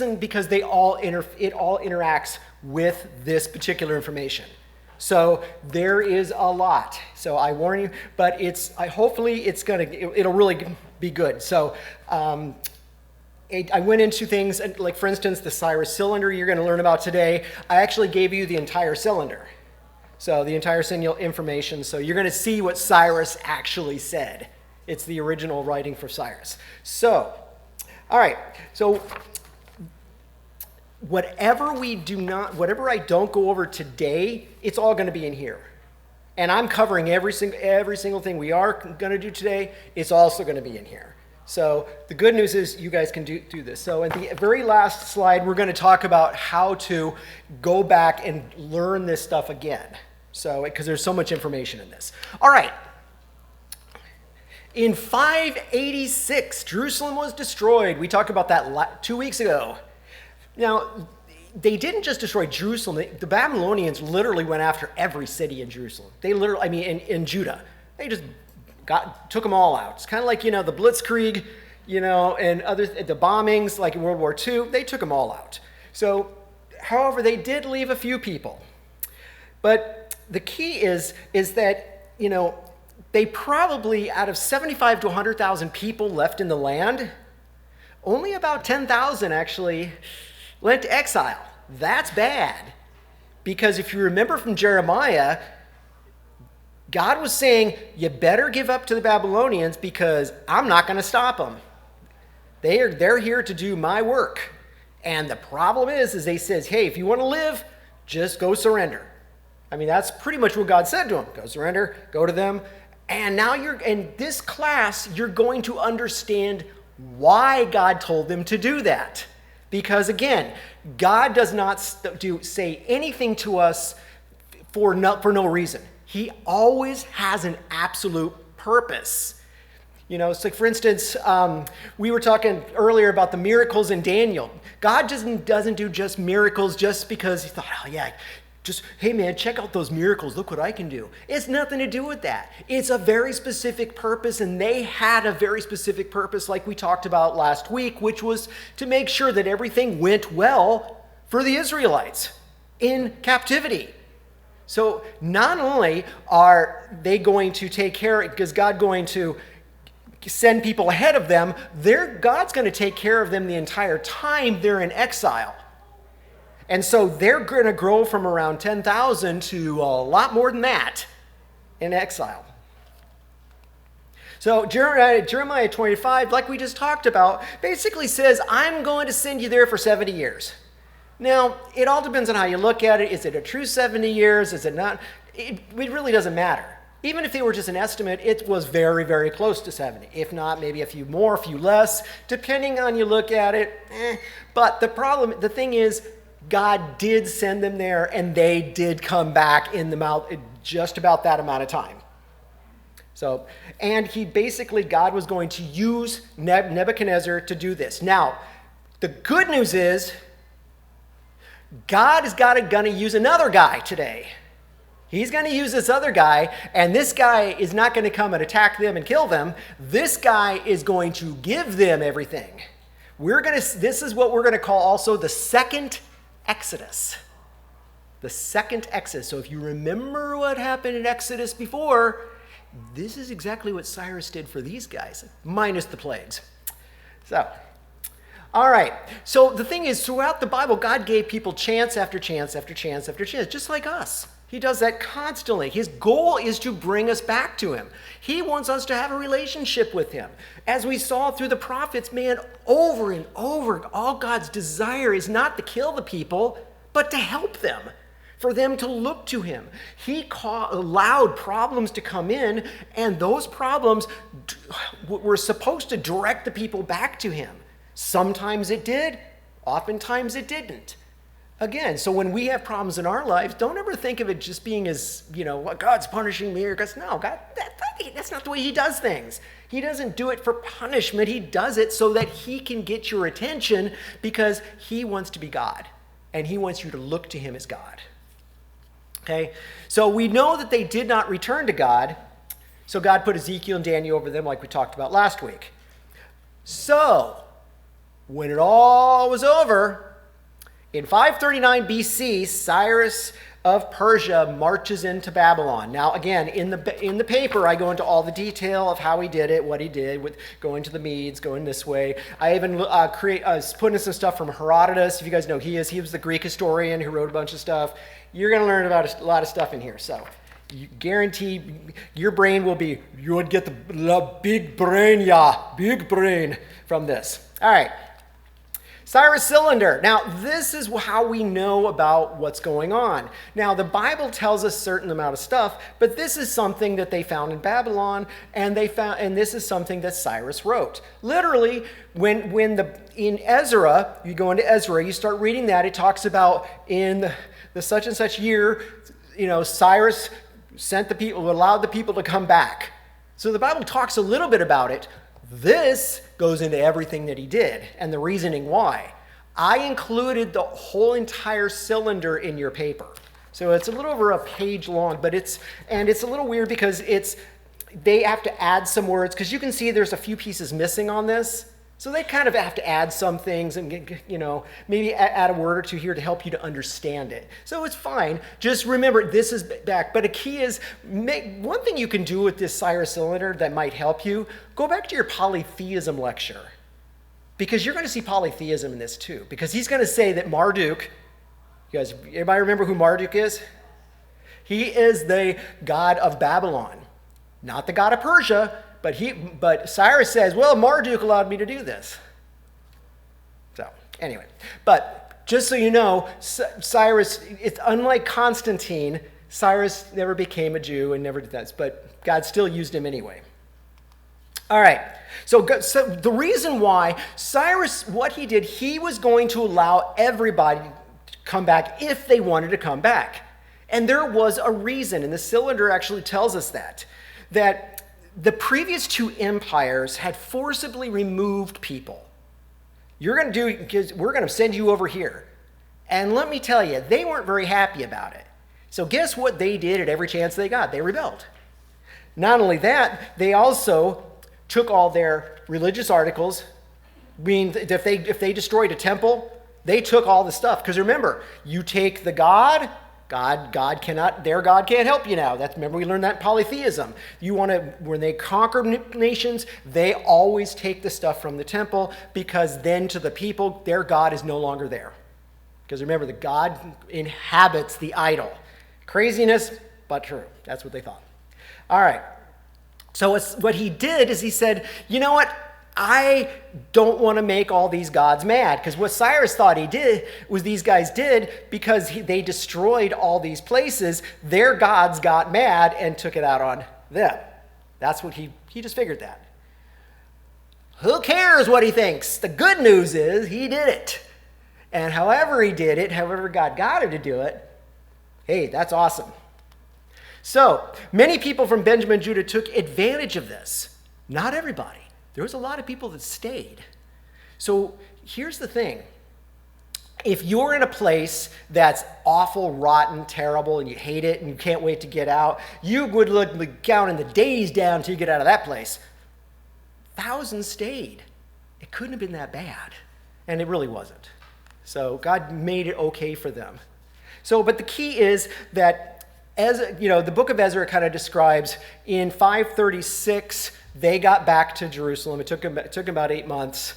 reason because it all interacts with this particular information. So there is a lot. So I warn you, but hopefully it'll really be good. So I went into things like, for instance, the Cyrus cylinder you're going to learn about today. I actually gave you the entire cylinder. So the entire information. So you're going to see what Cyrus actually said. It's the original writing for Cyrus. So, all right. So whatever I don't go over today, it's all going to be in here. And I'm covering every single thing we are going to do today. It's also going to be in here. So the good news is you guys can do this. So in the very last slide, we're going to talk about how to go back and learn this stuff again. So, because there's so much information in this. All right. In 586, Jerusalem was destroyed. We talked about that 2 weeks ago. Now, they didn't just destroy Jerusalem. The Babylonians literally went after every city in Jerusalem. In Judah. They just took them all out. It's kind of like, the Blitzkrieg, and the bombings, like in World War II, they took them all out. So, however, they did leave a few people. But the key is that, they probably, out of 75 to 100,000 people left in the land, only about 10,000 actually went to exile. That's bad. Because if you remember from Jeremiah, God was saying, you better give up to the Babylonians because I'm not going to stop them. They're here to do my work. And the problem is they says, hey, if you want to live, just go surrender. That's pretty much what God said to them. Go surrender, go to them. And now in this class, you're going to understand why God told them to do that. Because again, God does not say anything to us for no reason. He always has an absolute purpose. So for instance, we were talking earlier about the miracles in Daniel. God doesn't do just miracles just because he thought, oh yeah, hey man, check out those miracles. Look what I can do. It's nothing to do with that. It's a very specific purpose, and they had a very specific purpose like we talked about last week, which was to make sure that everything went well for the Israelites in captivity. So not only are they going to take care, because God's going to send people ahead of them, God's going to take care of them the entire time they're in exile. And so they're going to grow from around 10,000 to a lot more than that in exile. So Jeremiah 25, like we just talked about, basically says, I'm going to send you there for 70 years. Now, it all depends on how you look at it. Is it a true 70 years? Is it not? It really doesn't matter. Even if they were just an estimate, it was very, very close to 70. If not, maybe a few more, a few less, depending on you look at it. But the thing is, God did send them there, and they did come back in just about that amount of time. So, and God was going to use Nebuchadnezzar to do this. Now, the good news is, God is going to use another guy today. He's going to use this other guy, and this guy is not going to come and attack them and kill them. This guy is going to give them everything. This is what we're going to call also the second Exodus. The second Exodus. So if you remember what happened in Exodus before, this is exactly what Cyrus did for these guys, minus the plagues. So, all right. So the thing is, throughout the Bible, God gave people chance after chance after chance after chance, just like us. He does that constantly. His goal is to bring us back to him. He wants us to have a relationship with him. As we saw through the prophets, man, over and over, all God's desire is not to kill the people, but to help them, for them to look to him. He allowed problems to come in, and those problems were supposed to direct the people back to him. Sometimes it did, oftentimes it didn't. Again, so when we have problems in our lives, don't ever think of it just being as, God's punishing me or God's, no, God, that's not the way he does things. He doesn't do it for punishment. He does it so that he can get your attention because he wants to be God and he wants you to look to him as God. Okay? So we know that they did not return to God. So God put Ezekiel and Daniel over them like we talked about last week. So when it all was over, in 539 BC, Cyrus of Persia marches into Babylon. Now, again, in the paper, I go into all the detail of how he did it, what he did with going to the Medes, going this way. I even put in some stuff from Herodotus. If you guys know he was the Greek historian who wrote a bunch of stuff. You're going to learn about a lot of stuff in here. So, you guarantee your brain will be, you would get the big brain from this. All right. Cyrus Cylinder. Now, this is how we know about what's going on. Now, the Bible tells us a certain amount of stuff, but this is something that they found in Babylon, and this is something that Cyrus wrote. Literally, in Ezra, you go into Ezra, you start reading that, it talks about in the such and such year, Cyrus allowed the people to come back. So the Bible talks a little bit about it. This goes into everything that he did and the reasoning why. I included the whole entire cylinder in your paper. So it's a little over a page long, but it's a little weird because they have to add some words because you can see there's a few pieces missing on this. So they kind of have to add some things and, maybe add a word or two here to help you to understand it. So it's fine. Just remember, this is back. But a key is, one thing you can do with this Cyrus Cylinder that might help you, go back to your polytheism lecture. Because you're going to see polytheism in this too. Because he's going to say that Marduk, everybody remember who Marduk is? He is the god of Babylon, not the god of Persia. But Cyrus says, well, Marduk allowed me to do this. So, anyway. But just so you know, Cyrus, it's unlike Constantine, Cyrus never became a Jew and never did that. But God still used him anyway. All right. So the reason why Cyrus, what he did, he was going to allow everybody to come back if they wanted to come back. And there was a reason, and the cylinder actually tells us that the previous two empires had forcibly removed people. We're going to send you over here. And let me tell you, they weren't very happy about it. So guess what they did at every chance they got? They rebelled. Not only that, they also took all their religious articles. If they destroyed a temple, they took all the stuff. Because remember, you take the God cannot, their God can't help you now. Remember we learned that in polytheism. When they conquer nations, they always take the stuff from the temple because then to the people, their God is no longer there. Because remember, the God inhabits the idol. Craziness, but true. That's what they thought. All right. So what he did is he said, you know what? I don't want to make all these gods mad. Because what Cyrus thought he did was these guys did because they destroyed all these places. Their gods got mad and took it out on them. That's what he just figured that. Who cares what he thinks? The good news is he did it. And however he did it, however God got him to do it, hey, that's awesome. So many people from Benjamin and Judah took advantage of this. Not everybody. There was a lot of people that stayed. So here's the thing. If you're in a place that's awful, rotten, terrible, and you hate it and you can't wait to get out, you would look counting the days down until you get out of that place. Thousands stayed. It couldn't have been that bad. And it really wasn't. So God made it okay for them. But the key is that, the book of Ezra kind of describes in 536, they got back to Jerusalem. It took them about 8 months.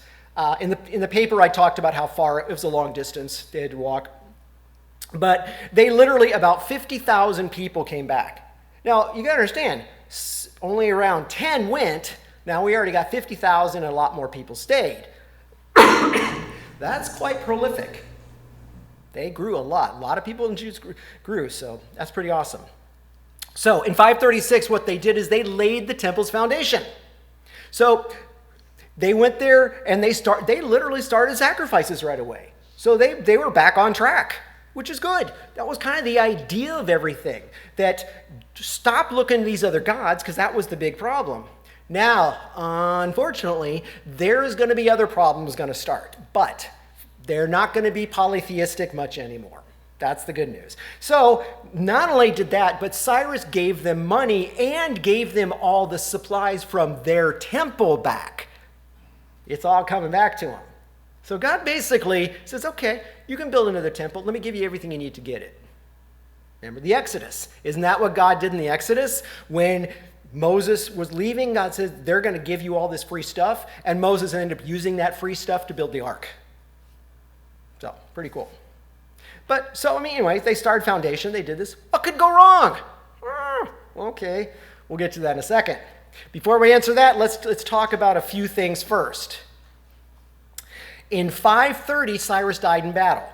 In the paper, I talked about how far, it was a long distance they had to walk. But they literally, about 50,000 people came back. Now, you got to understand, only around 10 went. Now, we already got 50,000 and a lot more people stayed. That's quite prolific. They grew a lot. A lot of people in Jews grew, so that's pretty awesome. So in 536, what they did is they laid the temple's foundation. So they went there and they literally started sacrifices right away. So they were back on track, which is good. That was kind of the idea of everything, that stop looking at these other gods because that was the big problem. Now, unfortunately, there's going to be other problems going to start, but they're not going to be polytheistic much anymore. That's the good news. So not only did that, but Cyrus gave them money and gave them all the supplies from their temple back. It's all coming back to them. So God basically says, okay, you can build another temple. Let me give you everything you need to get it. Remember the Exodus. Isn't that what God did in the Exodus? When Moses was leaving, God said, they're going to give you all this free stuff. And Moses ended up using that free stuff to build the ark. So, pretty cool. Anyway, they started foundation. They did this. What could go wrong? Okay, we'll get to that in a second. Before we answer that, let's talk about a few things first. In 530, Cyrus died in battle.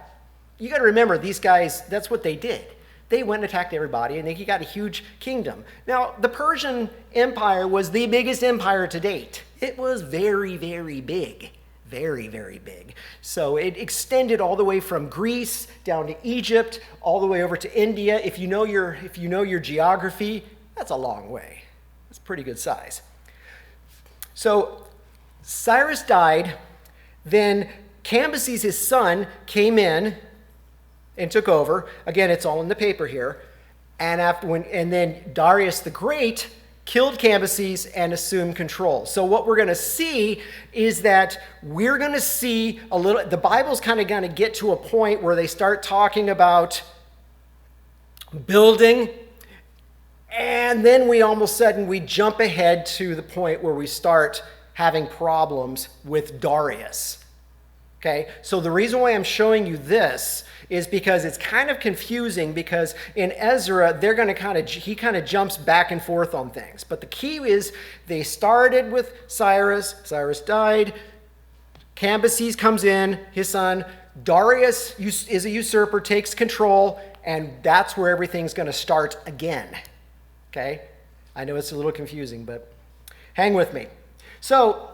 You got to remember, these guys, that's what they did. They went and attacked everybody, and they got a huge kingdom. Now, the Persian Empire was the biggest empire to date. It was very, very big. Very, very big. So it extended all the way from Greece down to Egypt, all the way over to India. If you know your geography, that's a long way. That's a pretty good size. So Cyrus died. Then Cambyses, his son, came in and took over. Again, it's all in the paper here. And then Darius the Great killed Cambyses and assumed control. So what we're going to see is that we're going to see the Bible's kind of going to get to a point where they start talking about building, and then we almost sudden we jump ahead to the point where we start having problems with Darius. Okay, so the reason why I'm showing you this is because it's kind of confusing, because in Ezra, he kind of jumps back and forth on things. But the key is they started with Cyrus died, Cambyses comes in, his son, Darius is a usurper, takes control, and that's where everything's going to start again. Okay, I know it's a little confusing, but hang with me. So,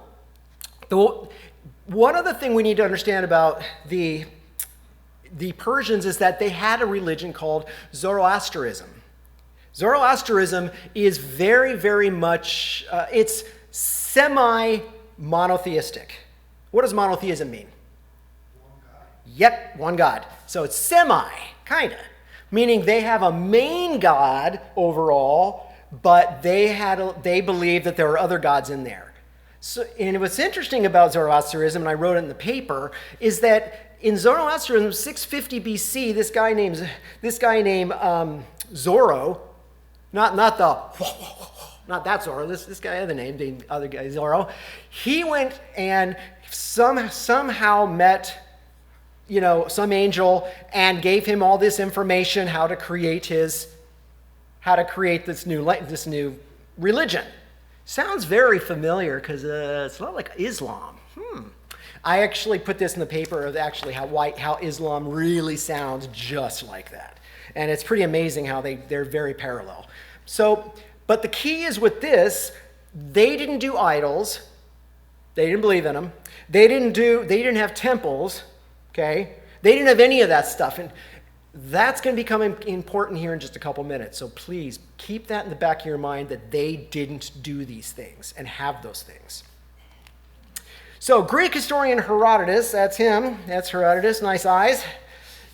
one other thing we need to understand about the Persians is that they had a religion called Zoroastrianism. Zoroastrianism is very, very much, it's semi-monotheistic. What does monotheism mean? One God. Yep, one God. So it's semi, kind of. Meaning they have a main God overall, but they believe that there are other gods in there. So, and what's interesting about Zoroastrianism, and I wrote it in the paper, is that in Zoroastrianism, 650 BC, this guy named Zorro, not that Zorro, this guy had the name, the other guy Zorro, he went and somehow met, some angel and gave him all this information how to create this new religion. Sounds very familiar because it's not like Islam. I actually put this in the paper of actually how Islam really sounds just like that. And it's pretty amazing how they're very parallel. So, but the key is with this, they didn't do idols. They didn't believe in them. They didn't have temples, okay? They didn't have any of that stuff. And that's going to become important here in just a couple minutes. So please keep that in the back of your mind that they didn't do these things and have those things. So Greek historian Herodotus, that's him. That's Herodotus, nice eyes.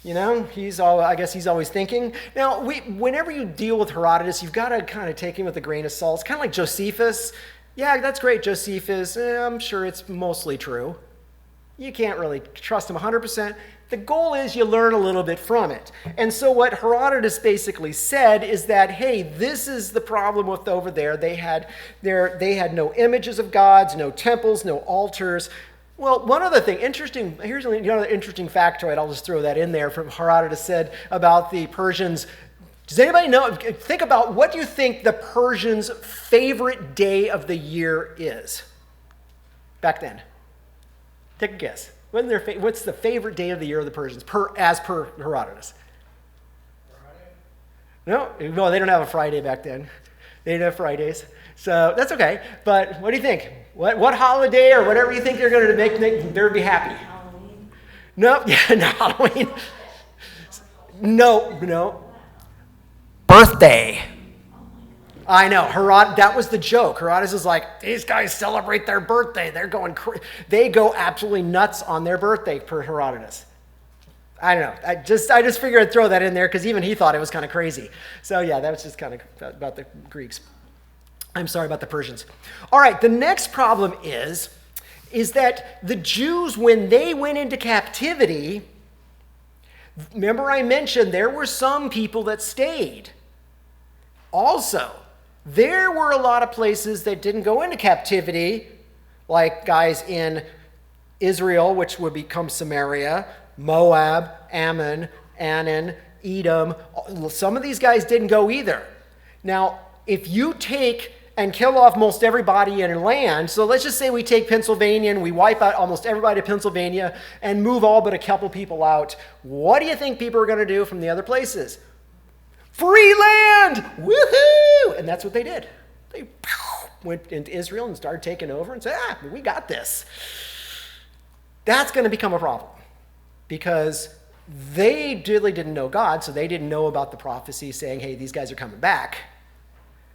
I guess he's always thinking. Now, whenever you deal with Herodotus, you've got to kind of take him with a grain of salt. It's kind of like Josephus. Yeah, that's great, Josephus. I'm sure it's mostly true. You can't really trust him 100%. The goal is you learn a little bit from it. And so what Herodotus basically said is that, hey, this is the problem with over there. They had no images of gods, no temples, no altars. Well, one other thing, here's another interesting factoid, I'll just throw that in there, from Herodotus said about the Persians. Does anybody know, think about, what do you think the Persians' favorite day of the year is? Back then. Take a guess. What's the favorite day of the year of the Persians, as per Herodotus? Friday? No, they don't have a Friday back then. They didn't have Fridays. So that's okay. But what do you think? What holiday or whatever you think they're going to make them be happy? Halloween. No, not Halloween. No. Birthday. I know. That was the joke. Herodotus is like, these guys celebrate their birthday. They go absolutely nuts on their birthday, per Herodotus. I don't know. I just figured I'd throw that in there because even he thought it was kind of crazy. So yeah, that was just kind of about the Greeks. I'm sorry about the Persians. All right, the next problem is is that the Jews, when they went into captivity, remember I mentioned there were some people that stayed. Also, there were a lot of places that didn't go into captivity, like guys in Israel, which would become Samaria, Moab, Ammon, Anan, Edom. Some of these guys didn't go either. Now, if you take and kill off most everybody in land, so let's just say we take Pennsylvania and we wipe out almost everybody in Pennsylvania and move all but a couple people out, what do you think people are going to do from the other places? Free land! Woohoo! And that's what they did. They went into Israel and started taking over and said, we got this. That's going to become a problem because they really didn't know God, so they didn't know about the prophecy saying, hey, these guys are coming back.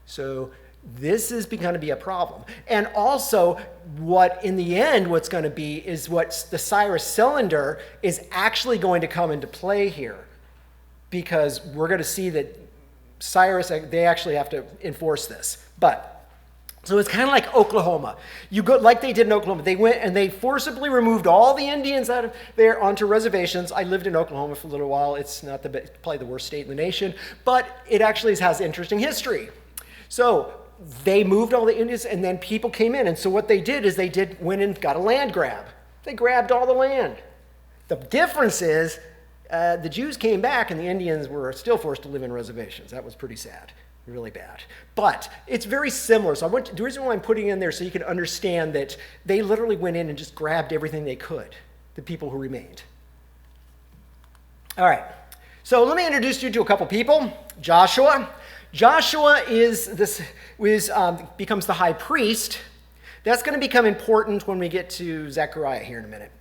So this is going to be a problem. And also, what in the end, what's going to be is what the Cyrus cylinder is actually going to come into play here. Because we're going to see that Cyrus, they actually have to enforce this. So it's kind of like Oklahoma. You go like they did in Oklahoma. They went and they forcibly removed all the Indians out of there onto reservations. I lived in Oklahoma for a little while. It's not probably the worst state in the nation, but it actually has interesting history. So they moved all the Indians, and then people came in. And so what they did is went and got a land grab. They grabbed all the land. The difference is the Jews came back, and the Indians were still forced to live in reservations. That was pretty sad, really bad. But it's very similar. So the reason why I'm putting it in there so you can understand that they literally went in and just grabbed everything they could, the people who remained. All right. So let me introduce you to a couple people. Joshua. Joshua becomes the high priest. That's going to become important when we get to Zechariah here in a minute.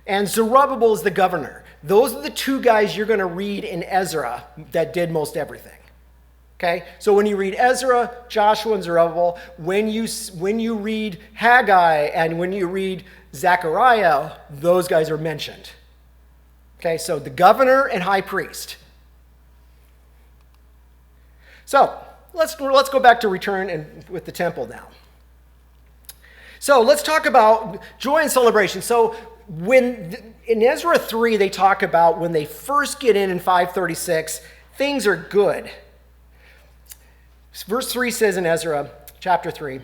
And Zerubbabel is the governor. Those are the two guys you're going to read in Ezra that did most everything. Okay? So when you read Ezra, Joshua, and Zerubbabel, when you read Haggai and when you read Zechariah, those guys are mentioned. Okay? So the governor and high priest. So let's go back to return and with the temple now. So let's talk about joy and celebration. So in Ezra 3, they talk about when they first get in 536, things are good. Verse 3 says in Ezra chapter 3,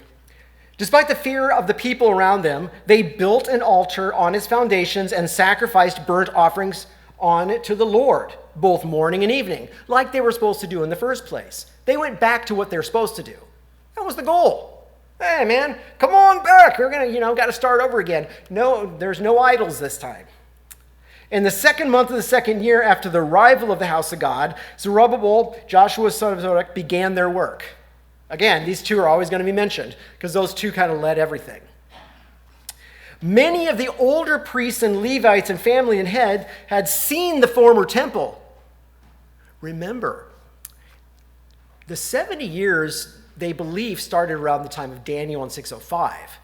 despite the fear of the people around them, they built an altar on its foundations and sacrificed burnt offerings on it to the Lord, both morning and evening, like they were supposed to do in the first place. They went back to what they're supposed to do. That was the goal. Hey, man, come on back. We're going to, got to start over again. No, there's no idols this time. In the second month of the second year after the arrival of the house of God, Zerubbabel, Joshua son of Zodok, began their work. Again, these two are always going to be mentioned because those two kind of led everything. Many of the older priests and Levites and family and head had seen the former temple. Remember, the 70 years, they believe, started around the time of Daniel in 605.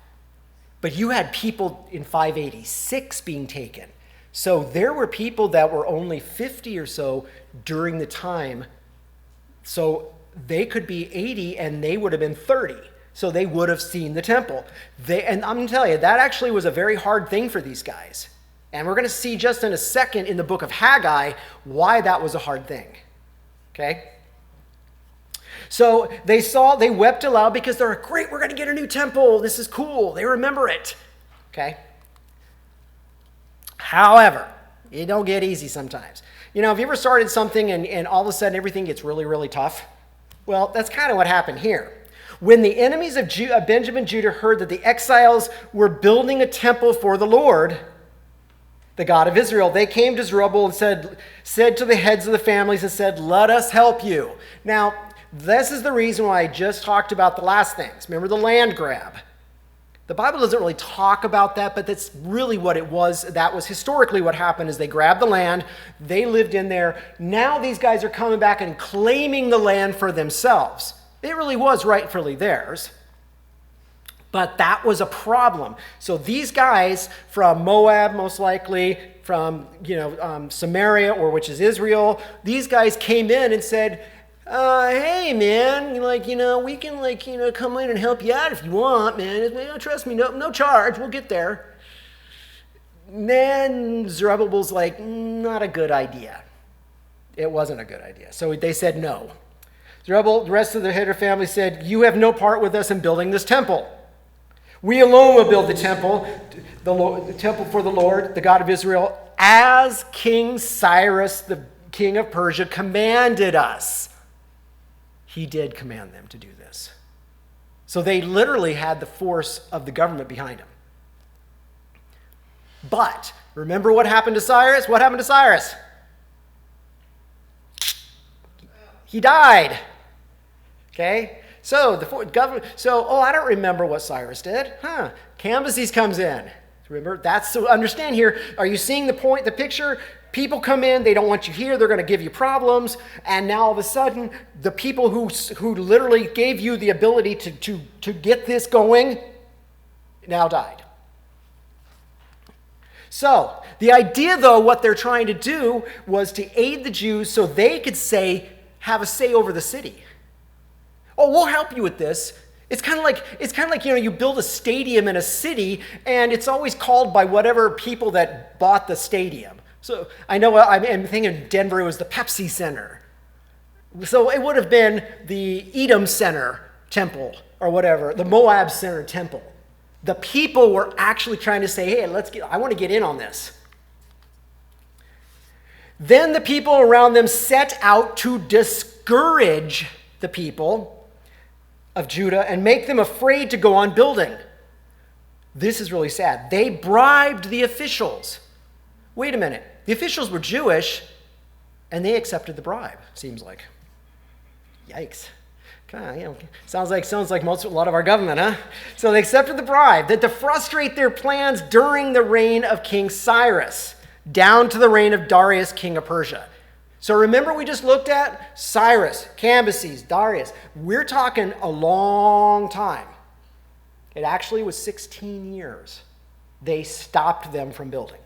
But you had people in 586 being taken. So there were people that were only 50 or so during the time. So they could be 80 and they would have been 30. So they would have seen the temple. And I'm going to tell you, that actually was a very hard thing for these guys. And we're going to see just in a second in the book of Haggai why that was a hard thing. Okay? So they wept aloud because they're like, great, we're going to get a new temple. This is cool. They remember it. Okay? However, it don't get easy sometimes. Have you ever started something and all of a sudden everything gets really, really tough? Well, that's kind of what happened here. When the enemies of Benjamin Judah heard that the exiles were building a temple for the Lord, the God of Israel, they came to Zerubbabel and said to the heads of the families and said, let us help you. Now, this is the reason why I just talked about the last things. Remember the land grab. The Bible doesn't really talk about that, but that's really what it was. That was historically what happened is they grabbed the land, they lived in there. Now these guys are coming back and claiming the land for themselves. It really was rightfully theirs. But that was a problem. So these guys from Moab, most likely, from Samaria, or which is Israel, these guys came in and said, hey, man, we can, come in and help you out if you want, man. Trust me, no charge. We'll get there. then Zerubbabel's like, not a good idea. It wasn't a good idea. So they said no. Zerubbabel, the rest of the Hitter family said, you have no part with us in building this temple. We alone will build the temple for the Lord, the God of Israel, as King Cyrus, the king of Persia, commanded us. He did command them to do this. So they literally had the force of the government behind them. But remember what happened to Cyrus? What happened to Cyrus? He died. Okay? So the government. I don't remember what Cyrus did. Cambyses comes in. Remember, that's to understand here. Are you seeing the point, the picture? People come in, they don't want you here, they're going to give you problems, and now all of a sudden, the people who literally gave you the ability to get this going now died. So, the idea though, what they're trying to do was to aid the Jews so they could have a say over the city. Oh, we'll help you with this. It's kind of like you build a stadium in a city, and it's always called by whatever people that bought the stadium. So I know I'm thinking Denver was the Pepsi Center. So it would have been the Edom Center Temple or whatever, the Moab Center Temple. The people were actually trying to say, hey, I want to get in on this. Then the people around them set out to discourage the people of Judah and make them afraid to go on building. This is really sad. They bribed the officials. Wait a minute. The officials were Jewish, and they accepted the bribe, seems like. Yikes. Sounds like a lot of our government, huh? So they accepted the bribe that to frustrate their plans during the reign of King Cyrus, down to the reign of Darius, king of Persia. So remember we just looked at Cyrus, Cambyses, Darius. We're talking a long time. It actually was 16 years. They stopped them from building.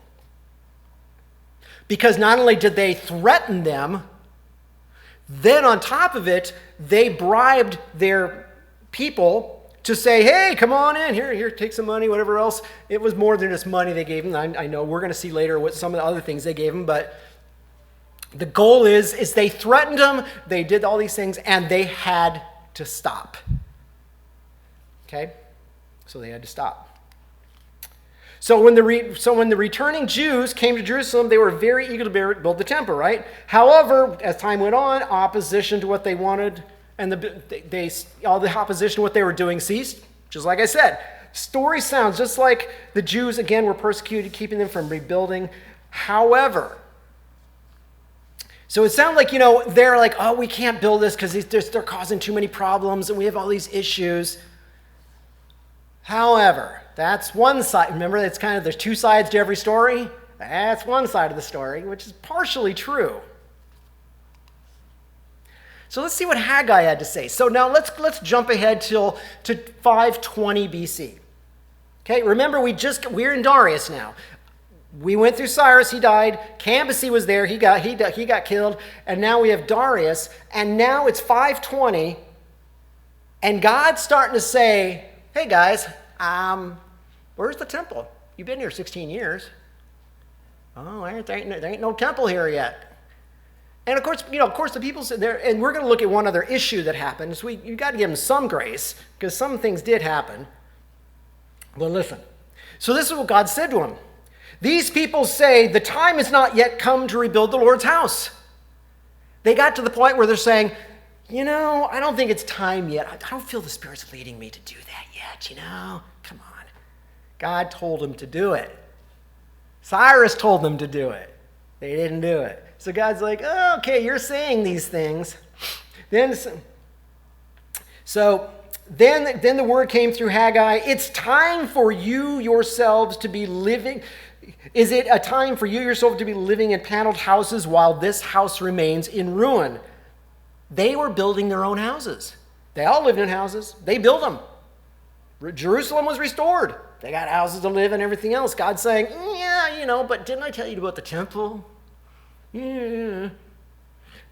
Because not only did they threaten them, then on top of it, they bribed their people to say, hey, come on in, here, take some money, whatever else. It was more than just money they gave them. I know we're going to see later what some of the other things they gave them, but the goal is they threatened them, they did all these things, and they had to stop. Okay? So they had to stop. So when the returning Jews came to Jerusalem, they were very eager to build the temple, right? However, as time went on, opposition to what they wanted and all the opposition to what they were doing ceased. Just like I said, story sounds just like the Jews, again, were persecuted, keeping them from rebuilding. However, so it sounds like, they're like, oh, we can't build this because they're causing too many problems and we have all these issues. However, that's one side. Remember, it's kind of, there's two sides to every story. That's one side of the story, which is partially true. So let's see what Haggai had to say. So now let's jump ahead to 520 BC. Okay, remember we're in Darius now. We went through Cyrus, he died. Cambyses was there, he got killed, and now we have Darius, and now it's 520, and God's starting to say, hey guys, where's the temple? You've been here 16 years. Oh, there ain't no temple here yet. And of course the people sit there, and we're going to look at one other issue that happened. So you got to give them some grace, because some things did happen. But listen. So this is what God said to him. These people say, the time has not yet come to rebuild the Lord's house. They got to the point where they're saying, I don't think it's time yet. I don't feel the Spirit's leading me to do that yet, Come on. God told them to do it. Cyrus told them to do it. They didn't do it. So God's like, oh, okay, you're saying these things. Then the word came through Haggai. It's time for you yourselves to be living. Is it a time for you yourself to be living in paneled houses while this house remains in ruin? They were building their own houses. They all lived in houses. They built them. Jerusalem was restored. They got houses to live and everything else. God's saying, yeah, but didn't I tell you about the temple? Yeah.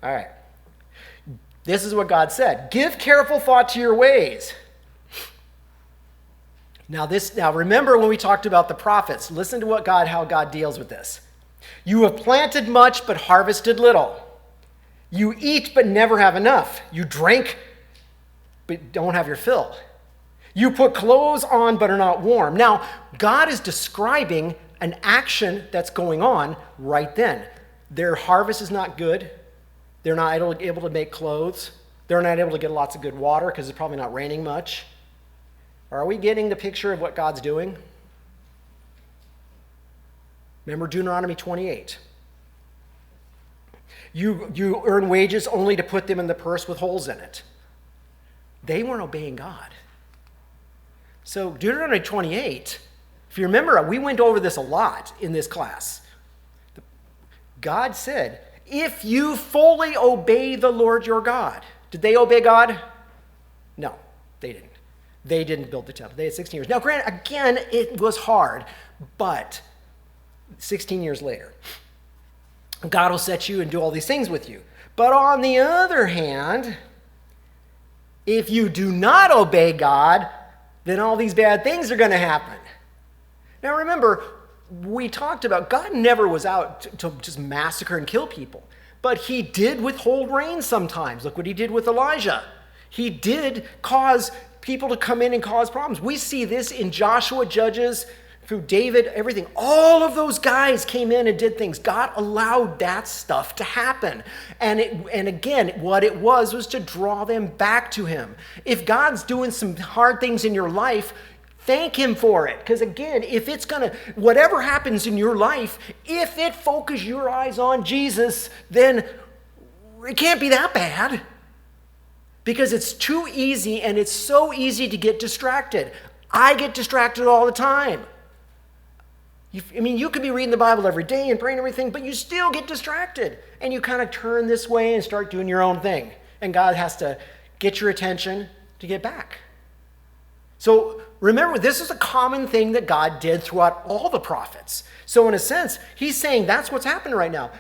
All right. This is what God said. Give careful thought to your ways. Now remember when we talked about the prophets, listen to how God deals with this. You have planted much, but harvested little. You eat, but never have enough. You drink, but don't have your fill. You put clothes on, but are not warm. Now, God is describing an action that's going on right then. Their harvest is not good. They're not able to make clothes. They're not able to get lots of good water because it's probably not raining much. Are we getting the picture of what God's doing? Remember Deuteronomy 28. You earn wages only to put them in the purse with holes in it. They weren't obeying God. So Deuteronomy 28, if you remember, we went over this a lot in this class. God said, if you fully obey the Lord your God. Did they obey God? No, they didn't. They didn't build the temple. They had 16 years. Now, granted, again, it was hard, but 16 years later, God will set you and do all these things with you. But on the other hand, if you do not obey God, then all these bad things are going to happen. Now, remember, we talked about God never was out to just massacre and kill people, but he did withhold rain sometimes. Look what he did with Elijah. He did cause people to come in and cause problems. We see this in Joshua, Judges, through David, everything. All of those guys came in and did things. God allowed that stuff to happen. And again, what it was to draw them back to him. If God's doing some hard things in your life, thank him for it. Because again, if it's whatever happens in your life, if it focuses your eyes on Jesus, then it can't be that bad. Because it's too easy, and it's so easy to get distracted. I get distracted all the time. You could be reading the Bible every day and praying everything, but you still get distracted. And you kind of turn this way and start doing your own thing. And God has to get your attention to get back. So remember, this is a common thing that God did throughout all the prophets. So in a sense, he's saying that's what's happening right now.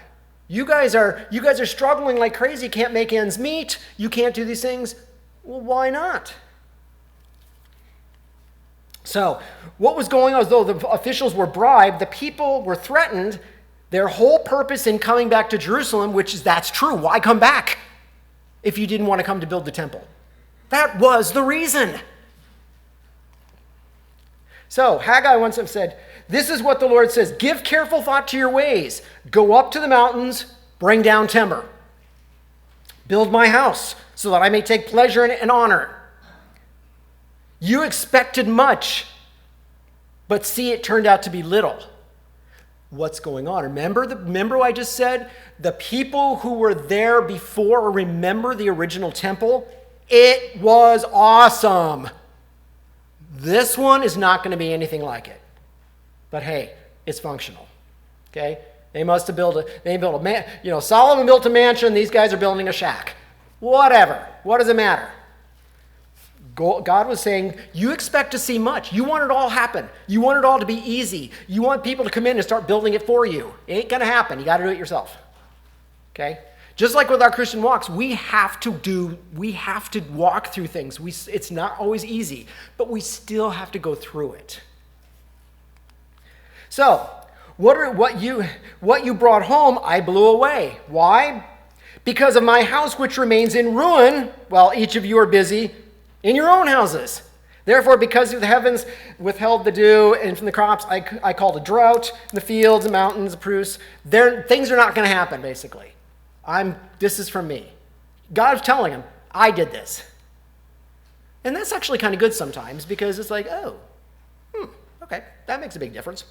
You guys are struggling like crazy, can't make ends meet, you can't do these things. Well, why not? So, what was going on is though the officials were bribed, the people were threatened, their whole purpose in coming back to Jerusalem, that's true. Why come back if you didn't want to come to build the temple? That was the reason. So, Haggai once said, this is what the Lord says, give careful thought to your ways. Go up to the mountains, bring down timber. Build my house so that I may take pleasure in it and honor. You expected much, but see, it turned out to be little. What's going on? Remember what I just said? The people who were there before, remember the original temple? It was awesome. This one is not going to be anything like it. But hey, it's functional. Okay? They built a man, Solomon built a mansion, these guys are building a shack. Whatever. What does it matter? God was saying, you expect to see much. You want it all happen. You want it all to be easy. You want people to come in and start building it for you. It ain't going to happen. You got to do it yourself. Okay? Just like with our Christian walks, we have to walk through things. It's not always easy, but we still have to go through it. So, what you brought home, I blew away. Why? Because of my house which remains in ruin, while each of you are busy in your own houses. Therefore, because the heavens withheld the dew, and from the crops I called a drought, in the fields, the mountains, the proofs. Things are not going to happen, basically. This is from me. God's telling him, I did this. And that's actually kind of good sometimes, because it's like, okay, that makes a big difference.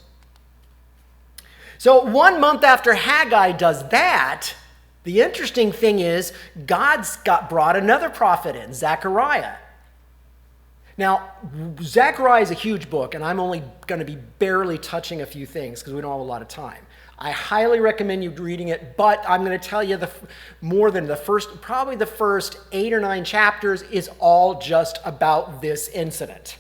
So 1 month after Haggai does that, the interesting thing is God's brought another prophet in, Zechariah. Now, Zechariah is a huge book, and I'm only going to be barely touching a few things because we don't have a lot of time. I highly recommend you reading it, but I'm going to tell you probably the first 8 or 9 chapters is all just about this incident.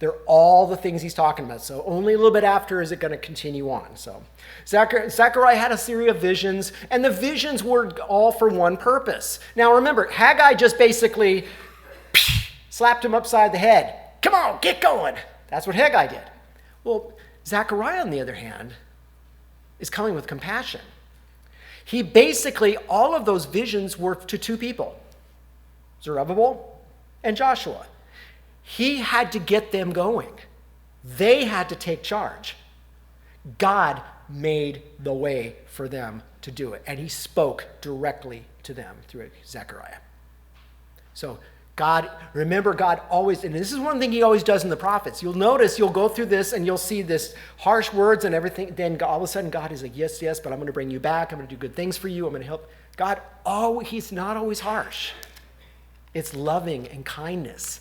They're all the things he's talking about. So only a little bit after is it going to continue on. So Zechariah had a series of visions, and the visions were all for one purpose. Now remember, Haggai just basically slapped him upside the head. come on, get going. That's what Haggai did. Well, Zechariah, on the other hand, is coming with compassion. He basically, all of those visions were to two people, Zerubbabel and Joshua. He had to get them going. They had to take charge. God made the way for them to do it, and he spoke directly to them through Zechariah. So God, remember, God always, and this is one thing he always does in the prophets. You'll notice, you'll go through this and you'll see this harsh words and everything. Then all of a sudden God is like, yes, yes, but I'm going to bring you back. I'm going to do good things for you. I'm going to help. God, he's not always harsh. It's loving and kindness.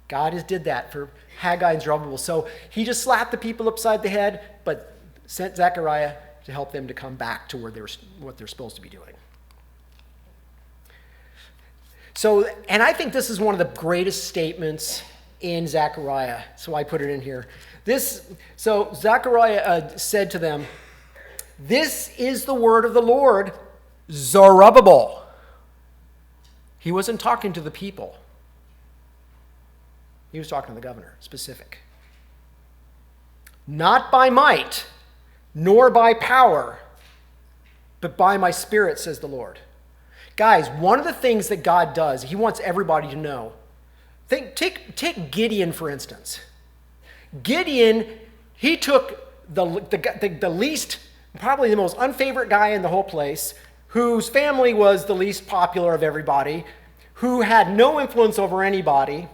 God has did that for Haggai and Zerubbabel. So he just slapped the people upside the head, but sent Zechariah to help them to come back to what they're supposed to be doing. So, and I think this is one of the greatest statements in Zechariah, so I put it in here. So Zechariah said to them, "This is the word of the Lord, Zerubbabel." He wasn't talking to the people. He was talking to the governor, specific. "Not by might, nor by power, but by my spirit, says the Lord." Guys, one of the things that God does, he wants everybody to know. Take Gideon, for instance. Gideon, he took the least, probably the most unfavorite guy in the whole place, whose family was the least popular of everybody, who had no influence over anybody.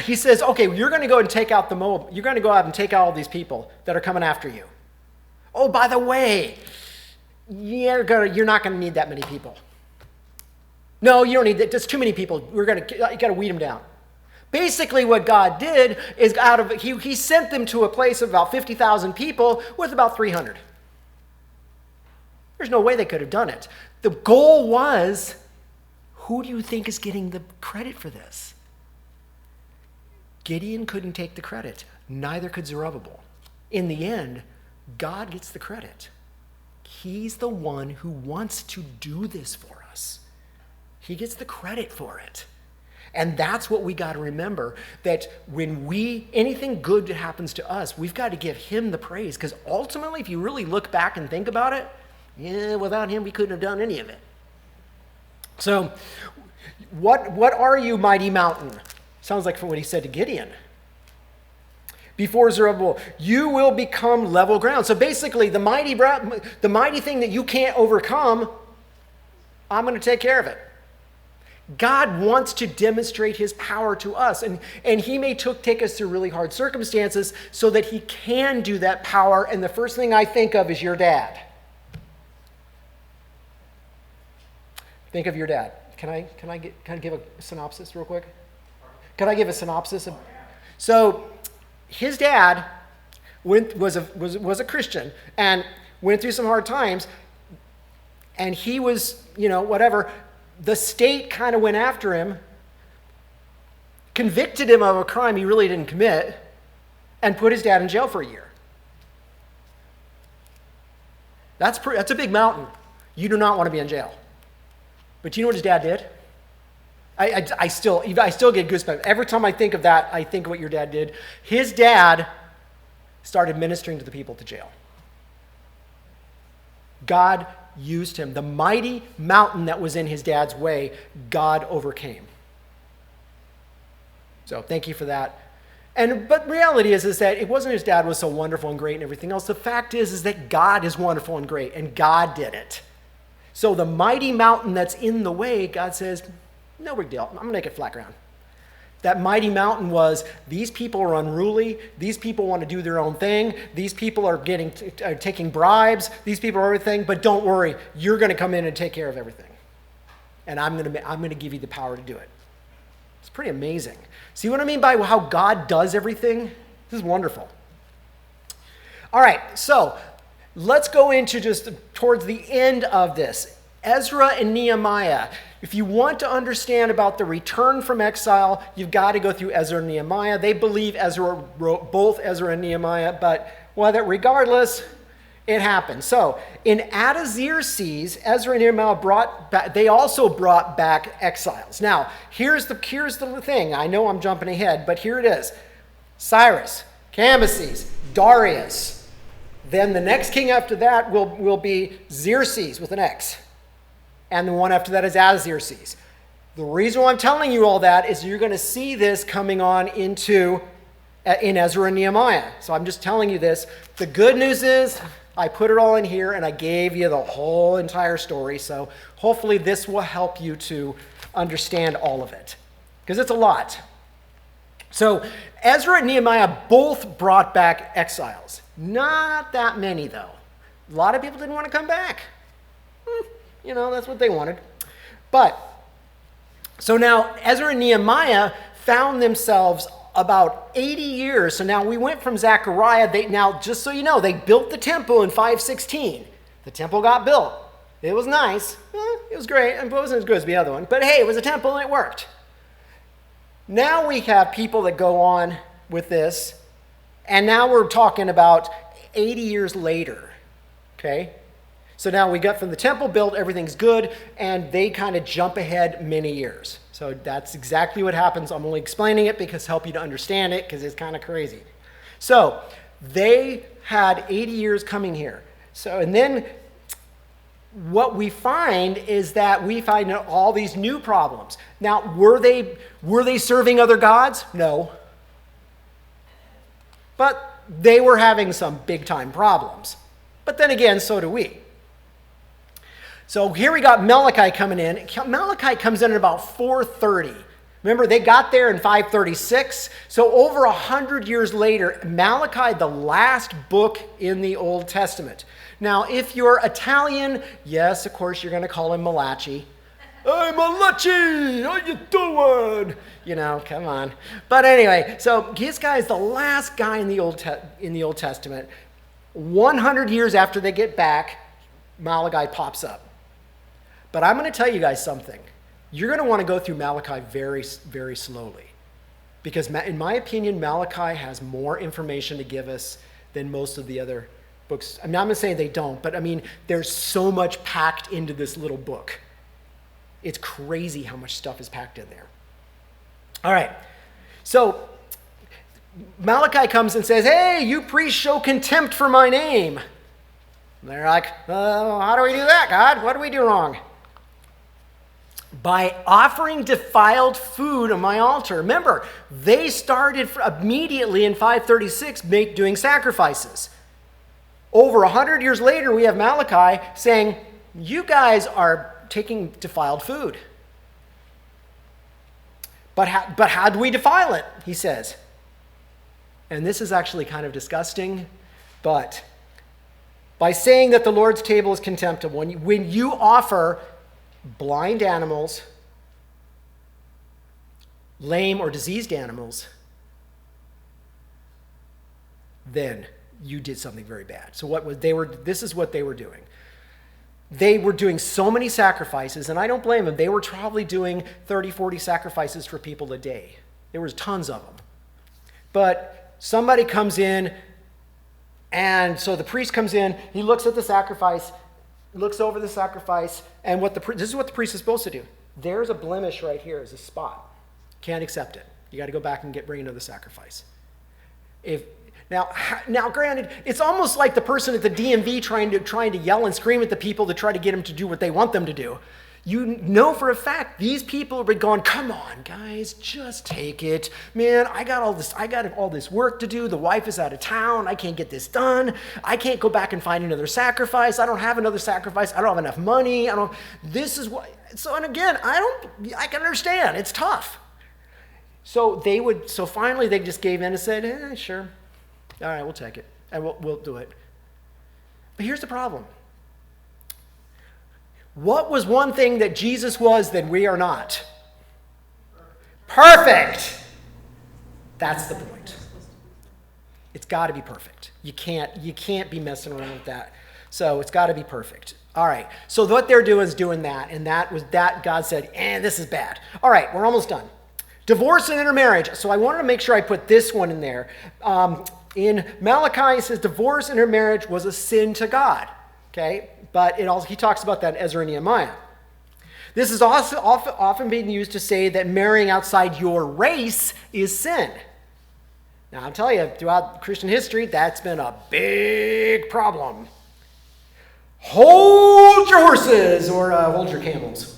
He says, okay, you're going to go and take out the Moab. You're going to go out and take out all these people that are coming after you. Oh, by the way, you're not going to need that many people. No, you don't need that. There's too many people. You got to weed them down. Basically, what God did is he sent them to a place of about 50,000 people with about 300. There's no way they could have done it. The goal was, who do you think is getting the credit for this? Gideon couldn't take the credit. Neither could Zerubbabel. In the end, God gets the credit. He's the one who wants to do this for us. He gets the credit for it. And that's what we got to remember, that when anything good that happens to us, we've got to give him the praise. Because ultimately, if you really look back and think about it, without him, we couldn't have done any of it. So, what are you, mighty mountain? Sounds like from what he said to Gideon. Before Zerubbabel, you will become level ground. So basically, the mighty thing that you can't overcome, I'm going to take care of it. God wants to demonstrate his power to us, and he may take us through really hard circumstances so that he can do that power. And the first thing I think of is your dad. Think of your dad. Can I give a synopsis real quick? Can I give a synopsis? So, his dad was a Christian and went through some hard times, and he was, whatever. The state kind of went after him, convicted him of a crime he really didn't commit, and put his dad in jail for a year. That's a big mountain. You do not want to be in jail. But you know what his dad did? I still get goosebumps. Every time I think of that, I think of what your dad did. His dad started ministering to the people to jail. God used him. The mighty mountain that was in his dad's way, God overcame. So thank you for that. But reality is that it wasn't his dad was so wonderful and great and everything else. The fact is that God is wonderful and great, and God did it. So the mighty mountain that's in the way, God says, no big deal. I'm going to make it flat ground. That mighty mountain was, these people are unruly. These people want to do their own thing. These people are taking bribes. These people are everything. But don't worry, you're going to come in and take care of everything. And I'm going to give you the power to do it. It's pretty amazing. See what I mean by how God does everything? This is wonderful. All right, so let's go into just towards the end of this. Ezra and Nehemiah. If you want to understand about the return from exile, you've got to go through Ezra and Nehemiah. They believe Ezra wrote both Ezra and Nehemiah, but regardless, It happened. So in Artaxerxes, Ezra and Nehemiah they also brought back exiles. Now, here's the thing. I know I'm jumping ahead, but here it is. Cyrus, Cambyses, Darius. Then the next king after that will be Xerxes with an X. And the one after that is Artaxerxes. The reason why I'm telling you all that is you're going to see this coming on in Ezra and Nehemiah. So I'm just telling you this. The good news is I put it all in here and I gave you the whole entire story. So hopefully this will help you to understand all of it, because it's a lot. So Ezra and Nehemiah both brought back exiles. Not that many, though. A lot of people didn't want to come back. That's what they wanted. But, so now Ezra and Nehemiah found themselves about 80 years. So now we went from Zechariah. Now, just so you know, they built the temple in 516. The temple got built. It was nice. It was great. It wasn't as good as the other one. But hey, it was a temple and it worked. Now we have people that go on with this. And now we're talking about 80 years later. Okay? So now we got from the temple built, everything's good, and they kind of jump ahead many years. So that's exactly what happens. I'm only explaining it because help you to understand it, because it's kind of crazy. So they had 80 years coming here. So, and then what we find is that we find all these new problems. Now, were they serving other gods? No. But they were having some big time problems. But then again, so do we. So here we got Malachi coming in. Malachi comes in at about 430. Remember, they got there in 536. So over 100 years later, Malachi, the last book in the Old Testament. Now, if you're Italian, yes, of course, you're going to call him Malachi. Hey, Malachi, how you doing? Come on. But anyway, so this guy is the last guy in the Old Testament. 100 years after they get back, Malachi pops up. But I'm going to tell you guys something. You're going to want to go through Malachi very, very slowly. Because in my opinion, Malachi has more information to give us than most of the other books. I'm not saying they don't, but there's so much packed into this little book. It's crazy how much stuff is packed in there. All right. So Malachi comes and says, hey, you priests show contempt for my name. And they're like, how do we do that, God? What do we do wrong? By offering defiled food on my altar. Remember, they started immediately in 536 doing sacrifices. Over 100 years later, we have Malachi saying, you guys are taking defiled food. But how do we defile it? He says. And this is actually kind of disgusting, but by saying that the Lord's table is contemptible, when you offer blind animals, lame or diseased animals, then you did something very bad. So this is what they were doing. They were doing so many sacrifices, and I don't blame them. They were probably doing 30, 40 sacrifices for people a day. There was tons of them. But somebody comes in, and so the priest comes in, he looks at the sacrifice, looks over the sacrifice, and this is what the priest is supposed to do. There's a blemish right here, is a spot. Can't accept it. You got to go back and bring another sacrifice. Now, granted, it's almost like the person at the DMV trying to yell and scream at the people to try to get them to do what they want them to do. You know for a fact these people have been going, come on, guys, just take it. Man, I got all this work to do. The wife is out of town. I can't get this done. I can't go back and find another sacrifice. I don't have another sacrifice. I don't have enough money. And again, I can understand. It's tough. So finally they just gave in and said, sure. All right, we'll take it. And we'll do it. But here's the problem. What was one thing that Jesus was that we are not? Perfect. That's the point. It's got to be perfect. You can't be messing around with that. So it's got to be perfect. All right. So what they're doing is doing that, and that God said, this is bad. All right, we're almost done. Divorce and intermarriage. So I wanted to make sure I put this one in there. In Malachi, it says divorce and intermarriage was a sin to God. Okay? But he talks about that in Ezra and Nehemiah. This is also often being used to say that marrying outside your race is sin. Now, I'll tell you, throughout Christian history, that's been a big problem. Hold your horses, or hold your camels.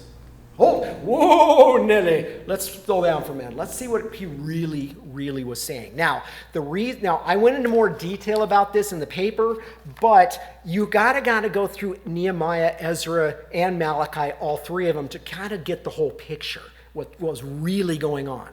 Whoa, Nelly. Let's slow down for a minute. Let's see what he really was saying. Now, I went into more detail about this in the paper, but you gotta go through Nehemiah, Ezra, and Malachi, all three of them, to kind of get the whole picture, what was really going on.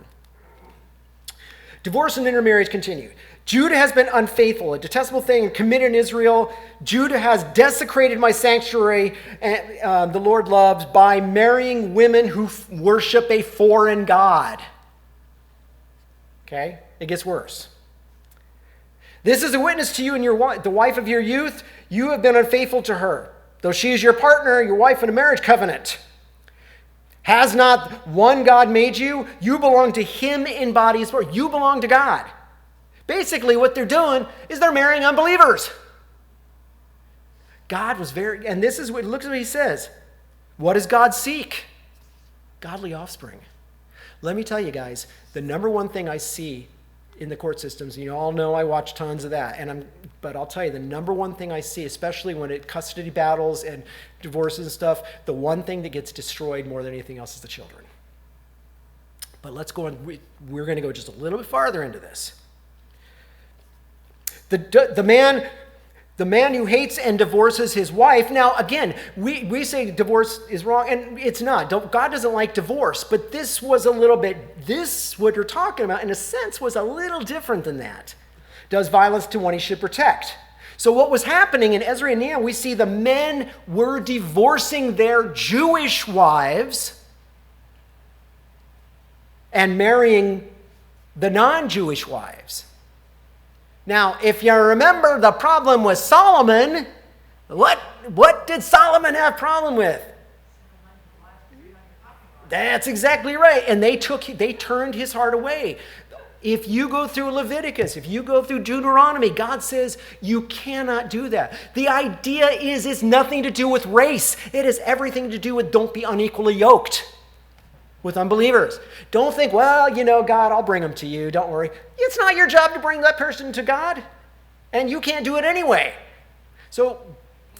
Divorce and intermarriage continue. Judah has been unfaithful, a detestable thing committed in Israel. Judah has desecrated my sanctuary, and the Lord loves, by marrying women who worship a foreign god. Okay? It gets worse. This is a witness to you and the wife of your youth. You have been unfaithful to her, though she is your partner, your wife in a marriage covenant. Has not one God made you? You belong to him in body and spirit. You belong to God. Basically, what they're doing is they're marrying unbelievers. God was and this is look at what he says. What does God seek? Godly offspring. Let me tell you guys, the number one thing I see in the court systems, and you all know I watch tons of that, but I'll tell you, the number one thing I see, especially when it custody battles and divorces and stuff, the one thing that gets destroyed more than anything else is the children. But let's go on, we're going to go just a little bit farther into this. The man who hates and divorces his wife. Now, again, we say divorce is wrong, and it's not. God doesn't like divorce, but this was what you're talking about, in a sense, was a little different than that. Does violence to one he should protect. So what was happening in Ezra and Nehemiah, we see the men were divorcing their Jewish wives and marrying the non-Jewish wives. Now, if you remember, the problem was Solomon. What did Solomon have problem with? That's exactly right. And they turned his heart away. If you go through Leviticus, if you go through Deuteronomy, God says you cannot do that. The idea is it's nothing to do with race. It has everything to do with don't be unequally yoked with unbelievers. Don't think, well, God, I'll bring them to you. Don't worry. It's not your job to bring that person to God, and you can't do it anyway. So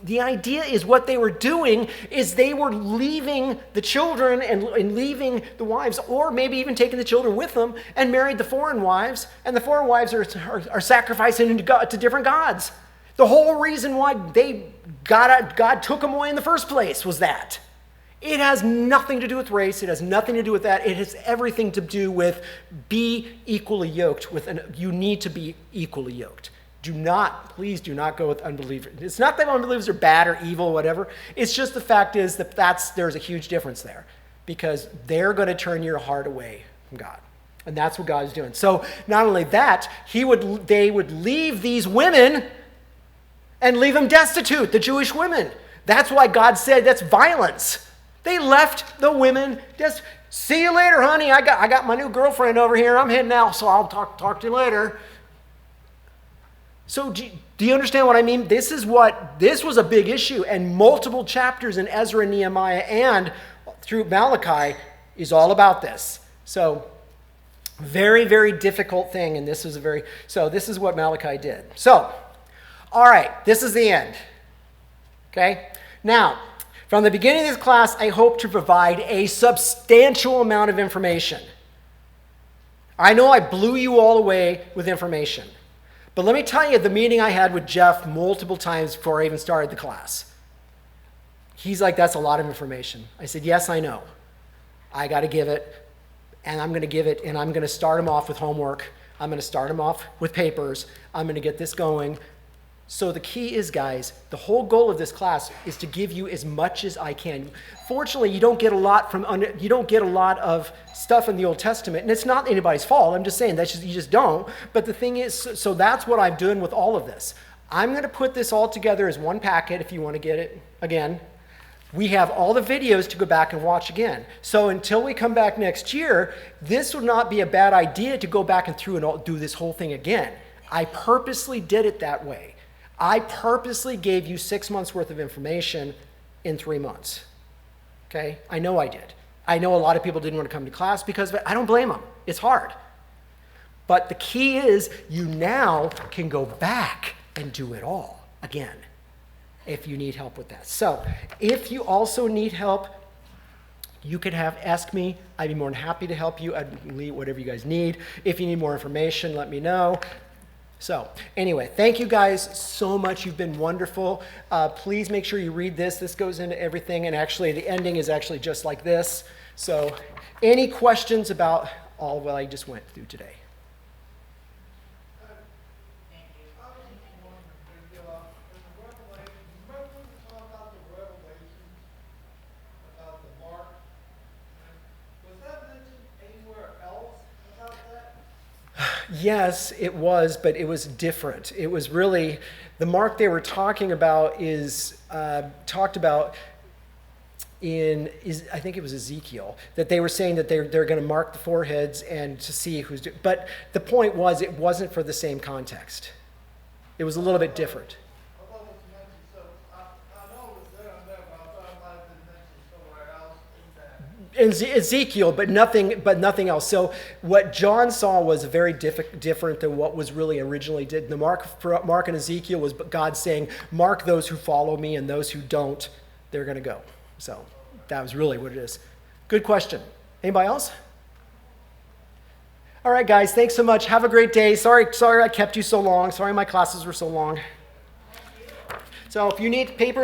the idea is what they were doing is they were leaving the children and leaving the wives, or maybe even taking the children with them, and married the foreign wives, and the foreign wives are sacrificing to different gods. The whole reason why God took them away in the first place was that. It has nothing to do with race. It has nothing to do with that. It has everything to do with be equally yoked you need to be equally yoked. Please do not go with unbelievers. It's not that unbelievers are bad or evil or whatever. It's just the fact is there's a huge difference there, because they're going to turn your heart away from God. And that's what God is doing. So not only that, they would leave these women and leave them destitute, the Jewish women. That's why God said that's violence. They left the women just, see you later, honey. I got my new girlfriend over here. I'm heading out, so I'll talk to you later. So do you understand what I mean? This was a big issue, and multiple chapters in Ezra and Nehemiah and through Malachi is all about this. So very, very difficult thing, and this is what Malachi did. So, all right, this is the end. Okay? Now, from the beginning of this class, I hope to provide a substantial amount of information. I know I blew you all away with information. But let me tell you the meeting I had with Jeff multiple times before I even started the class. He's like, that's a lot of information. I said, yes, I know. I got to give it, and I'm going to give it, and I'm going to start him off with homework. I'm going to start him off with papers. I'm going to get this going. So the key is, guys, the whole goal of this class is to give you as much as I can. Fortunately, you don't get a lot of stuff in the Old Testament, and it's not anybody's fault. I'm just saying you just don't. But the thing is, so that's what I'm doing with all of this. I'm going to put this all together as one packet if you want to get it again. We have all the videos to go back and watch again. So until we come back next year, this would not be a bad idea to go back and do this whole thing again. I purposely did it that way. I purposely gave you 6 months worth of information in 3 months. Okay? I know I did. I know a lot of people didn't want to come to class because of it. I don't blame them. It's hard. But the key is you now can go back and do it all again if you need help with that. So if you also need help, you could ask me. I'd be more than happy to help you. I'd leave whatever you guys need. If you need more information, let me know. So anyway, thank you guys so much. You've been wonderful. Please make sure you read this. This goes into everything, and actually the ending is actually just like this. So any questions about all of what I just went through today? Yes, it was, but it was different. It was really, the mark they were talking about is talked about in, I think it was Ezekiel, that they were saying that they're going to mark the foreheads and to see who's doing, but the point was it wasn't for the same context. It was a little bit different. In Ezekiel, but nothing else. So what John saw was very different than what was really originally did. The mark in Ezekiel was God saying, "Mark those who follow me, and those who don't, they're going to go." So that was really what it is. Good question. Anybody else? All right, guys. Thanks so much. Have a great day. Sorry I kept you so long. Sorry my classes were so long. So if you need paper.